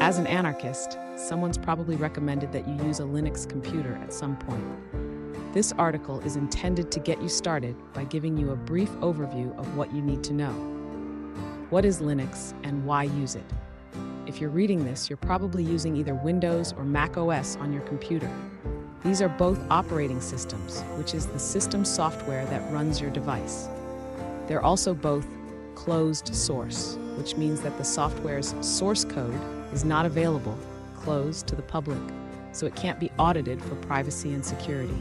As an anarchist, someone's probably recommended that you use a Linux computer at some point. This article is intended to get you started by giving you a brief overview of what you need to know. What is Linux and why use it? If you're reading this, you're probably using either Windows or macOS on your computer. These are both operating systems, which is the system software that runs your device. They're also both closed source, which means that the software's source code is not available, closed to the public, so it can't be audited for privacy and security.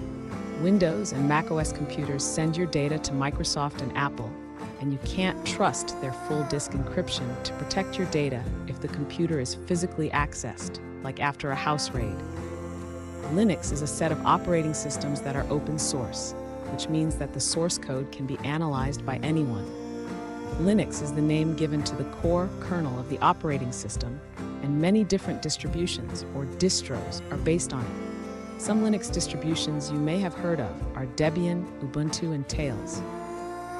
Windows and macOS computers send your data to Microsoft and Apple, and you can't trust their full disk encryption to protect your data if the computer is physically accessed, like after a house raid. Linux is a set of operating systems that are open source, which means that the source code can be analyzed by anyone. Linux is the name given to the core kernel of the operating system, and many different distributions, or distros, are based on it. Some Linux distributions you may have heard of are Debian, Ubuntu, and Tails.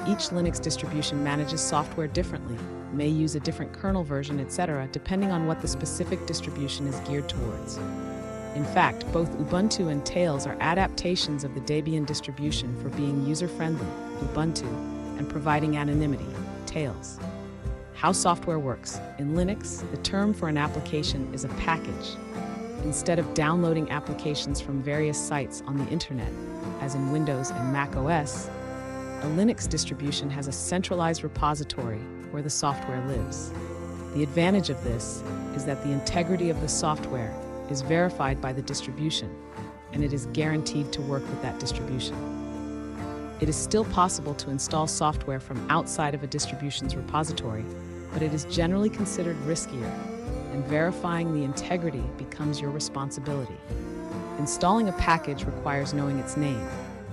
Each Linux distribution manages software differently, may use a different kernel version, etc., depending on what the specific distribution is geared towards. In fact, both Ubuntu and Tails are adaptations of the Debian distribution for being user-friendly, Ubuntu, and providing anonymity, Tails. How software works. In Linux, the term for an application is a package. Instead of downloading applications from various sites on the internet, as in Windows and macOS, a Linux distribution has a centralized repository where the software lives. The advantage of this is that the integrity of the software is verified by the distribution, and it is guaranteed to work with that distribution. It is still possible to install software from outside of a distribution's repository, but it is generally considered riskier, and verifying the integrity becomes your responsibility. Installing a package requires knowing its name,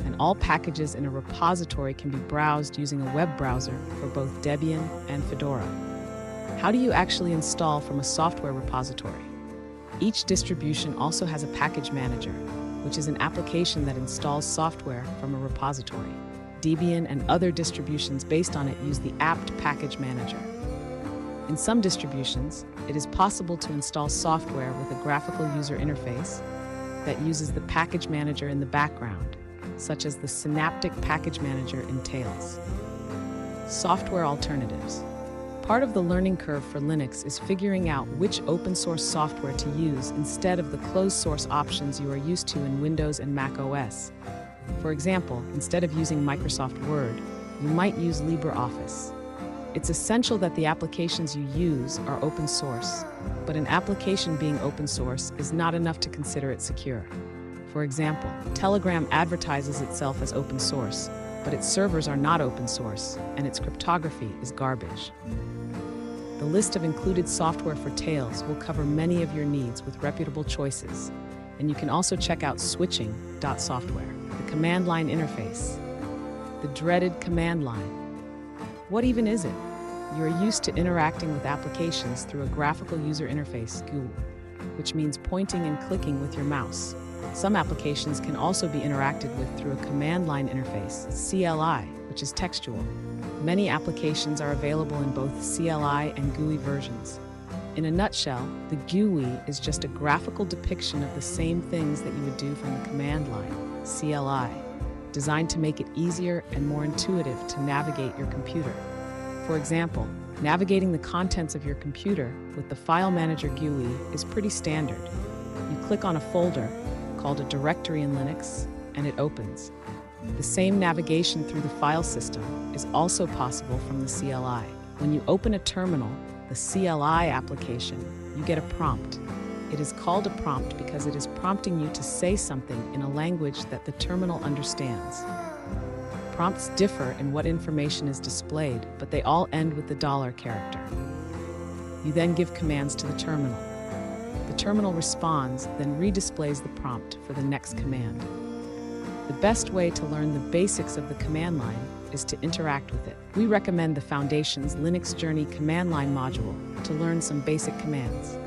and all packages in a repository can be browsed using a web browser for both Debian and Fedora. How do you actually install from a software repository? Each distribution also has a package manager, which is an application that installs software from a repository. Debian and other distributions based on it use the apt package manager. In some distributions, it is possible to install software with a graphical user interface that uses the package manager in the background, such as the Synaptic Package Manager in Tails. Software alternatives. Part of the learning curve for Linux is figuring out which open-source software to use instead of the closed-source options you are used to in Windows and macOS. For example, instead of using Microsoft Word, you might use LibreOffice. It's essential that the applications you use are open source, but an application being open source is not enough to consider it secure. For example, Telegram advertises itself as open source, but its servers are not open source, and its cryptography is garbage. The list of included software for Tails will cover many of your needs with reputable choices, and you can also check out switching.software, the command line interface. The dreaded command line. What even is it? You're used to interacting with applications through a graphical user interface, GUI, which means pointing and clicking with your mouse. Some applications can also be interacted with through a command line interface, CLI, which is textual. Many applications are available in both CLI and GUI versions. In a nutshell, the GUI is just a graphical depiction of the same things that you would do from the command line, CLI, designed to make it easier and more intuitive to navigate your computer. For example, navigating the contents of your computer with the File Manager GUI is pretty standard. You click on a folder, called a directory in Linux, and it opens. The same navigation through the file system is also possible from the CLI. When you open a terminal, the CLI application, you get a prompt. It is called a prompt because it is prompting you to say something in a language that the terminal understands. Prompts differ in what information is displayed, but they all end with the $ character. You then give commands to the terminal. The terminal responds, then redisplays the prompt for the next command. The best way to learn the basics of the command line is to interact with it. We recommend the Foundation's Linux Journey command line module to learn some basic commands.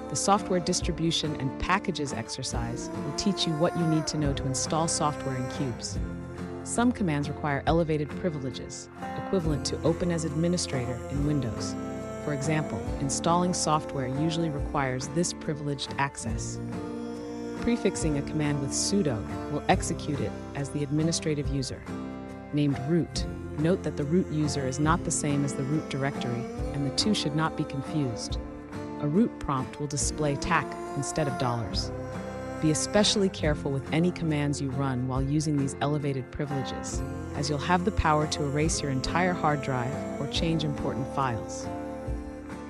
The software distribution and packages exercise will teach you what you need to know to install software in cubes. Some commands require elevated privileges, equivalent to Open as Administrator in Windows. For example, installing software usually requires this privileged access. Prefixing a command with sudo will execute it as the administrative user. Named root, note that the root user is not the same as the root directory, and the two should not be confused. A root prompt will display TAC instead of $. Be especially careful with any commands you run while using these elevated privileges, as you'll have the power to erase your entire hard drive or change important files.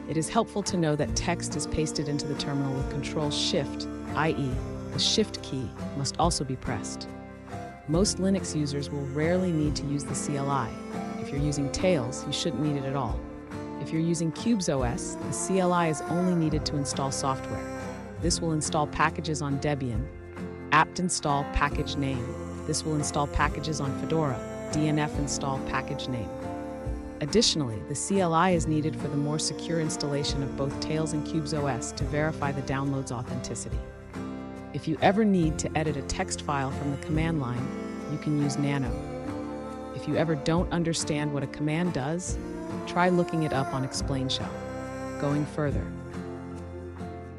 It is helpful to know that text is pasted into the terminal with Control-Shift, i.e., the Shift key must also be pressed. Most Linux users will rarely need to use the CLI. If you're using Tails, you shouldn't need it at all. If you're using CubesOS, the CLI is only needed to install software. This will install packages on Debian, apt install package name. This will install packages on Fedora, dnf install package name. Additionally, the CLI is needed for the more secure installation of both Tails and CubesOS to verify the download's authenticity. If you ever need to edit a text file from the command line, you can use nano. If you ever don't understand what a command does, try looking it up on Explain Shell. Going further,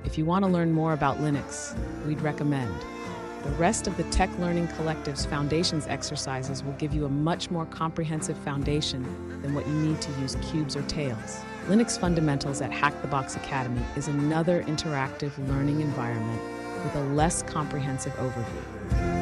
if you want to learn more about Linux, we'd recommend the rest of the Tech Learning Collective's Foundations exercises will give you a much more comprehensive foundation than what you need to use Cubes or Tails. Linux Fundamentals at Hack the Box Academy is another interactive learning environment with a less comprehensive overview.